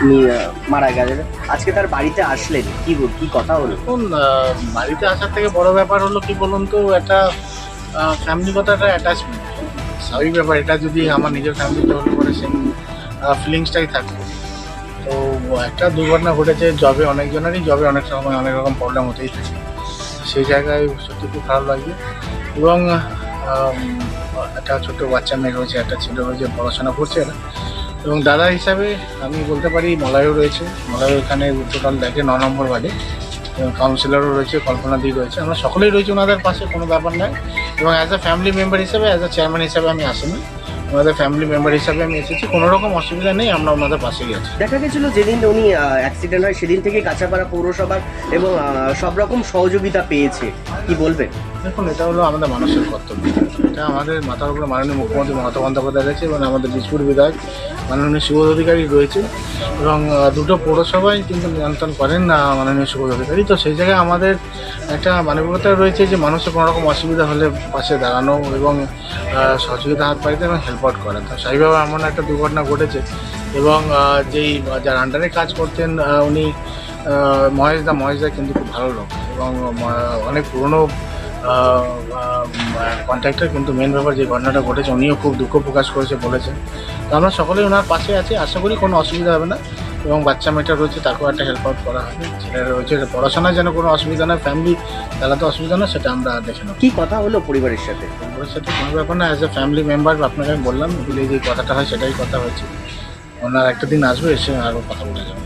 উনি মারা গেলেন। আজকে তার বাড়িতে আসলেন, কি কথা হলো? এখন বাড়িতে আসার থেকে বড় ব্যাপার হলো কি বলুন তো, একটা ফ্যামিলিগত একটা অ্যাটাচমেন্ট স্বাভাবিক ব্যাপার। এটা যদি আমার নিজের ফ্যামিলিতে হলে পরে সেই ফিলিংসটাই থাকবে। তো একটা দুর্ঘটনা ঘটেছে, জবে অনেক সময় অনেক রকম প্রবলেম হতেই থাকে। সেই জায়গায় সত্যি খুব খারাপ লাগবে। এবং আম, একটা ছোট্ট বাচ্চা মেয়ে রয়েছে, একটা ছেলে রয়েছে, পড়াশোনা করছে এরা। এবং দাদা হিসাবে আমি বলতে পারি মলয়ও রয়েছে, মলয় এখানে টোটাল দেখে 9 নম্বর ওয়ার্ডে। এবং কাউন্সিলরও রয়েছে, কল্পনা দি রয়েছে, আমরা সকলেই রয়েছি ওনাদের পাশে, কোনো ব্যাপার নয়। এবং অ্যাজ আ ফ্যামিলি মেম্বার হিসাবে, অ্যাজ আ চেয়ারম্যান হিসাবে আমি আসিনি, ওনাদের ফ্যামিলি মেম্বার হিসাবে আমি এসেছি। কোনো রকম অসুবিধা নেই, আমরা ওনাদের পাশেই আছি। দেখা গেছিল যেদিন উনি অ্যাক্সিডেন্ট হয় সেদিন থেকে কাঁচাপাড়া পৌরসভার এবং সব রকম সহযোগিতা পেয়েছে, কি বলবেন? দেখুন, এটা হলো আমাদের মানুষের কর্তব্য। এটা আমাদের মাথার উপরে মাননীয় মুখ্যমন্ত্রী মমতা বন্দ্যোপাধ্যায় রয়েছে এবং আমাদের বীজপুর বিধায়ক মাননীয় সুবোধ অধিকারী রয়েছে। এবং দুটো পৌরসভায় কিন্তু নিয়ন্ত্রণ করেন না মাননীয় সুবোধ অধিকারী। তো সেই জায়গায় আমাদের একটা মানবিকতা রয়েছে যে মানুষের কোনো রকম অসুবিধা হলে পাশে দাঁড়ানো এবং সহযোগিতা হাত বাড়িতে এবং হেল্প আউট করা। তো সেইভাবে এমন একটা দুর্ঘটনা ঘটেছে। এবং যার আন্ডারে কাজ করতেন উনি মহেশদা কিন্তু খুব ভালো লোক এবং অনেক পুরনো কন্ট্রাক্টর। কিন্তু মেন ব্যাপার যে ঘটনাটা ঘটেছে, উনিও খুব দুঃখ প্রকাশ করেছে, বলেছেন। তো আমরা সকলেই ওনার পাশে আছি, আশা করি কোনো অসুবিধা হবে না। এবং বাচ্চা মেয়েটা রয়েছে, তাকেও একটা হেল্প আউট করা হবে। ছেলেরা রয়েছে, পড়াশোনায় যেন কোনো অসুবিধা না, ফ্যামিলি চালাতে অসুবিধা না, সেটা আমরা দেখে নেব। কি কথা হলো পরিবারের সাথে? পরিবারের সাথে কোনো ব্যাপার না, অ্যাজ এ ফ্যামিলি মেম্বার আপনাকে আমি বললাম, এগুলি যে কথাটা হয় সেটাই কথা হয়েছে। ওনার একটা দিন আসবে, এসে আরও কথা বলে যাবে।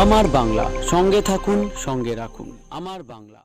আমার বাংলা, সঙ্গে থাকুন, সঙ্গে রাখুন। আমার বাংলা।